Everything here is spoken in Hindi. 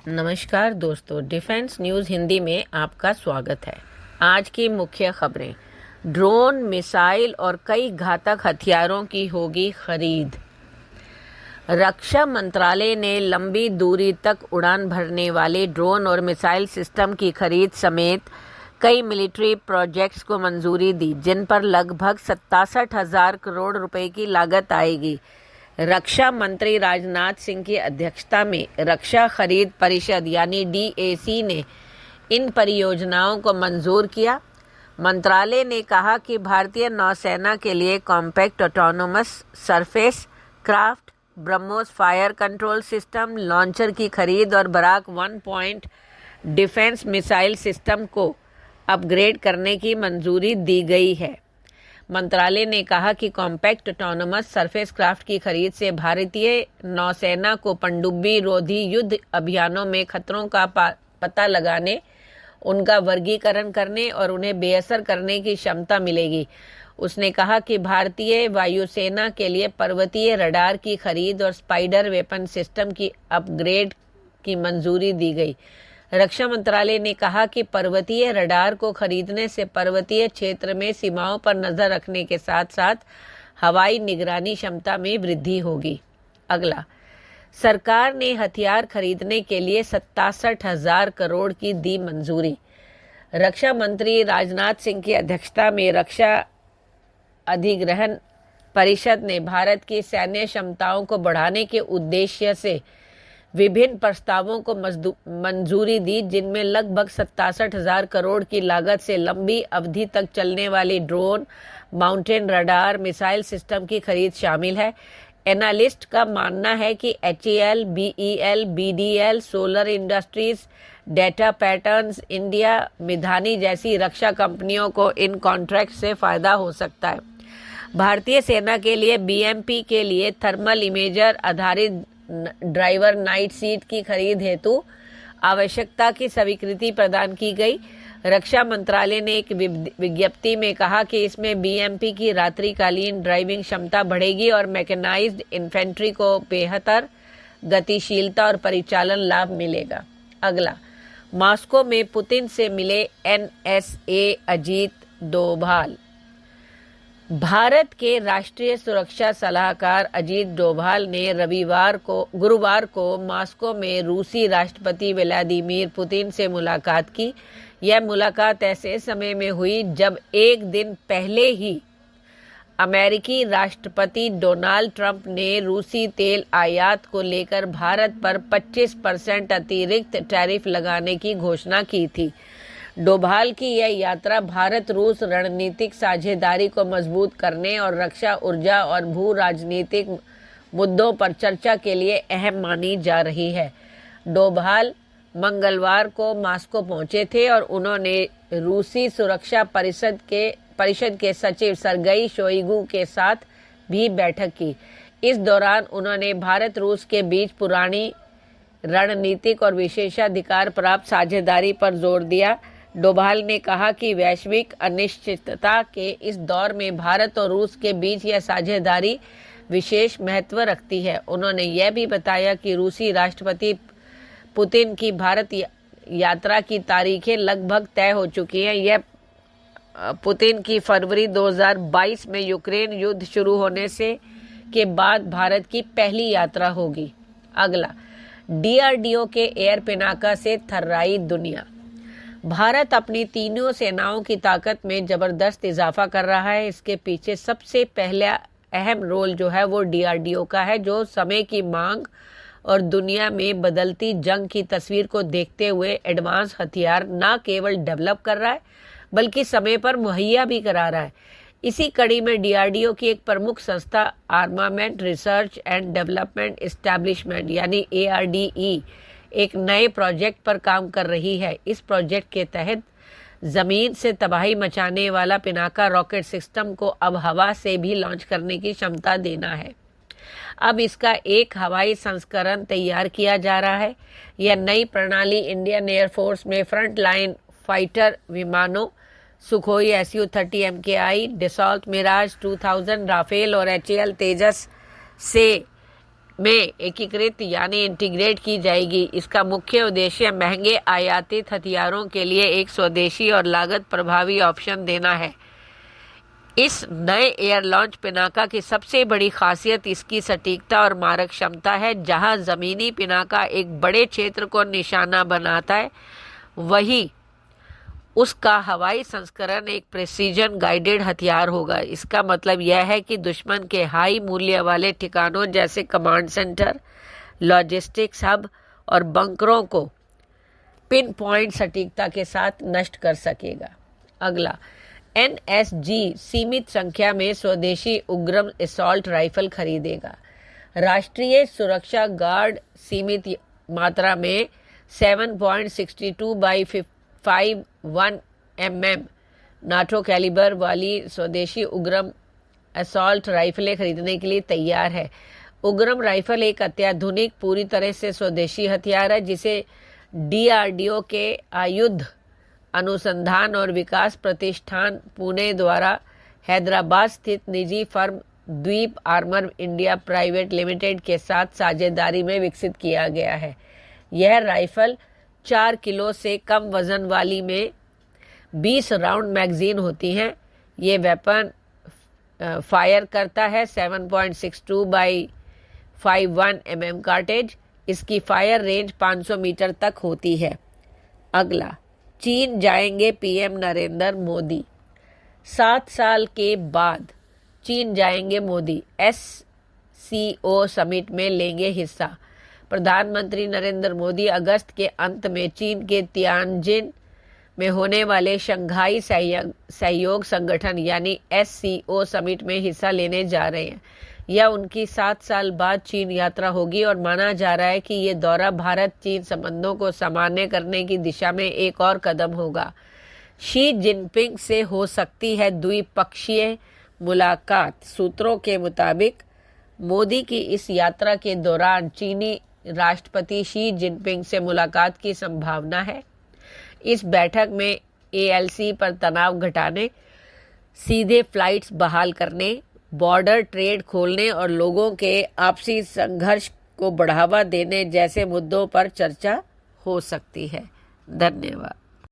नमस्कार दोस्तों, डिफेंस न्यूज़ हिंदी में आपका स्वागत है। आज की मुख्य खबरें। ड्रोन, मिसाइल और कई घातक हथियारों की होगी खरीद। रक्षा मंत्रालय ने लंबी दूरी तक उड़ान भरने वाले ड्रोन और मिसाइल सिस्टम की खरीद समेत कई मिलिट्री प्रोजेक्ट्स को मंजूरी दी, जिन पर लगभग 67,000 करोड़ रुपए की लागत आएगी। रक्षा मंत्री राजनाथ सिंह की अध्यक्षता में रक्षा खरीद परिषद यानी DAC ने इन परियोजनाओं को मंजूर किया। मंत्रालय ने कहा कि भारतीय नौसेना के लिए compact autonomous surface craft, BrahMos fire control system, launcher की खरीद और Barak 1 point defence missile system को अपग्रेड करने की मंजूरी दी गई है। मंत्रालय ने कहा कि कॉम्पैक्ट ऑटोनोमस सरफेस क्राफ्ट की खरीद से भारतीय नौसेना को पनडुब्बी रोधी युद्ध अभियानों में खतरों का पता लगाने, उनका वर्गीकरण करने और उन्हें बेअसर करने की क्षमता मिलेगी। उसने कहा कि भारतीय वायुसेना के लिए पर्वतीय रडार की खरीद और स्पाइडर वेपन सिस्टम की अपग्रेड की मंजूरी दी गई। रक्षा मंत्रालय ने कहा कि पर्वतीय रडार को खरीदने से पर्वतीय क्षेत्र में सीमाओं पर नजर रखने के साथ साथ हवाई निगरानी क्षमता में वृद्धि होगी। अगला, सरकार ने हथियार खरीदने के लिए 67,000 करोड़ की दी मंजूरी। रक्षा मंत्री राजनाथ सिंह की अध्यक्षता में रक्षा अधिग्रहण परिषद ने भारत की सैन्य क्षमताओं को बढ़ाने के उद्देश्य से विभिन्न प्रस्तावों को मंजूरी दी, जिनमें लगभग 67,000 करोड़ की लागत से लंबी अवधि तक चलने वाली drone, mountain radar, missile system की खरीद शामिल है। एनालिस्ट का मानना है कि HAL, BEL, BDL, solar industries, data patterns India, Midhani जैसी रक्षा कंपनियों को इन कॉन्ट्रैक्ट से फायदा हो सकता है। भारतीय सेना के लिए BMP के लिए थर्मल इमेजर आधारित ड्राइवर नाइट सीट की खरीद हेतु आवश्यकता की स्वीकृति प्रदान की गई। रक्षा मंत्रालय ने एक विज्ञप्ति में कहा कि इसमें BMP की रात्रिकालीन ड्राइविंग क्षमता बढ़ेगी और मैकेनाइज्ड इन्फेंट्री को बेहतर गतिशीलता और परिचालन लाभ मिलेगा। अगला, मॉस्को में पुतिन से मिले NSA अजीत डोभाल। भारत के राष्ट्रीय सुरक्षा सलाहकार अजीत डोभाल ने गुरुवार को मॉस्को में रूसी राष्ट्रपति व्लादिमीर पुतिन से मुलाकात की। यह मुलाकात ऐसे समय में हुई जब एक दिन पहले ही अमेरिकी राष्ट्रपति डोनाल्ड ट्रंप ने रूसी तेल आयात को लेकर भारत पर 25% अतिरिक्त टैरिफ लगाने की घोषणा की थी। डोभाल की यह यात्रा भारत रूस रणनीतिक साझेदारी को मजबूत करने और रक्षा, ऊर्जा और भू राजनीतिक मुद्दों पर चर्चा के लिए अहम मानी जा रही है। डोभाल मंगलवार को मॉस्को पहुंचे थे और उन्होंने रूसी सुरक्षा परिषद के सचिव सर्गेई शोइगु के साथ भी बैठक की। इस दौरान उन्होंने भारत रूस के बीच पुरानी रणनीतिक और विशेषाधिकार प्राप्त साझेदारी पर जोर दिया। डोभाल ने कहा कि वैश्विक अनिश्चितता के इस दौर में भारत और रूस के बीच यह साझेदारी विशेष महत्व रखती है। उन्होंने यह भी बताया कि रूसी राष्ट्रपति पुतिन की भारत यात्रा की तारीखें लगभग तय हो चुकी हैं। यह पुतिन की फरवरी 2022 में यूक्रेन युद्ध शुरू होने के बाद भारत की पहली यात्रा होगी। अगला, DRDO के एयर पिनाका से थर्राई दुनिया। भारत अपनी तीनों सेनाओं की ताकत में जबरदस्त इजाफा कर रहा है। इसके पीछे सबसे पहला अहम रोल जो है वो DRDO का है, जो समय की मांग और दुनिया में बदलती जंग की तस्वीर को देखते हुए एडवांस हथियार न केवल डेवलप कर रहा है बल्कि समय पर मुहैया भी करा रहा है। इसी कड़ी में DRDO की एक प्रमुख संस्था armament research and development establishment यानी ARDE एक नए प्रोजेक्ट पर काम कर रही है। इस प्रोजेक्ट के तहत जमीन से तबाही मचाने वाला पिनाका रॉकेट सिस्टम को अब हवा से भी लॉन्च करने की क्षमता देना है। अब इसका एक हवाई संस्करण तैयार किया जा रहा है। यह नई प्रणाली इंडियन एयरफोर्स में फ्रंट लाइन फाइटर विमानों Sukhoi Su-30 MKI, Dassault Mirage 2000, Rafale और HAL तेजस से में एकीकृत यानी इंटीग्रेट की जाएगी। इसका मुख्य उद्देश्य महंगे आयातित हथियारों के लिए एक स्वदेशी और लागत प्रभावी ऑप्शन देना है। इस नए एयर लॉन्च पिनाका की सबसे बड़ी खासियत इसकी सटीकता और मारक क्षमता है। जहां जमीनी पिनाका एक बड़े क्षेत्र को निशाना बनाता है, वहीं उसका हवाई संस्करण एक प्रेसिजन गाइडेड हथियार होगा। इसका मतलब यह है कि दुश्मन के हाई मूल्य वाले ठिकानों जैसे कमांड सेंटर, लॉजिस्टिक्स हब और बंकरों को पिन पॉइंट सटीकता के साथ नष्ट कर सकेगा। अगला, एनएसजी सीमित संख्या में स्वदेशी उग्रम असॉल्ट राइफल खरीदेगा। राष्ट्रीय सुरक्षा गार्ड सीमित मात्रा में 7.62 बाई 51 mm नाटो कैलिबर वाली स्वदेशी उग्रम असॉल्ट राइफलें खरीदने के लिए तैयार है। उग्रम राइफल एक अत्याधुनिक पूरी तरह से स्वदेशी हथियार है जिसे डीआरडीओ के आयुध अनुसंधान और विकास प्रतिष्ठान पुणे द्वारा हैदराबाद स्थित निजी फर्म द्वीप आर्मर इंडिया प्राइवेट लिमिटेड के साथ साझेदारी में विकसित किया गया है। यह राइफल 4 किलो से कम वजन वाली में 20 राउंड मैगजीन होती हैं। ये वेपन फायर करता है 7.62 बाई 51 mm कार्टेज। इसकी फायर रेंज 500 मीटर तक होती है। अगला, चीन जाएंगे पीएम नरेंद्र मोदी। 7 साल के बाद चीन जाएंगे मोदी। SCO समिट में लेंगे हिस्सा। प्रधानमंत्री नरेंद्र मोदी अगस्त के अंत में चीन के तियानजिन में होने वाले शंघाई सहयोग संगठन यानी SCO समिट में हिस्सा लेने जा रहे हैं। यह उनकी 7 साल बाद चीन यात्रा होगी और माना जा रहा है कि ये दौरा भारत चीन संबंधों को सामान्य करने की दिशा में एक और कदम होगा। शी जिनपिंग से हो सकती है द्विपक्षीय मुलाकात। सूत्रों के मुताबिक मोदी की इस यात्रा के दौरान चीनी राष्ट्रपति शी जिनपिंग से मुलाकात की संभावना है। इस बैठक में ALC पर तनाव घटाने, सीधे फ्लाइट्स बहाल करने, बॉर्डर ट्रेड खोलने और लोगों के आपसी संघर्ष को बढ़ावा देने जैसे मुद्दों पर चर्चा हो सकती है। धन्यवाद।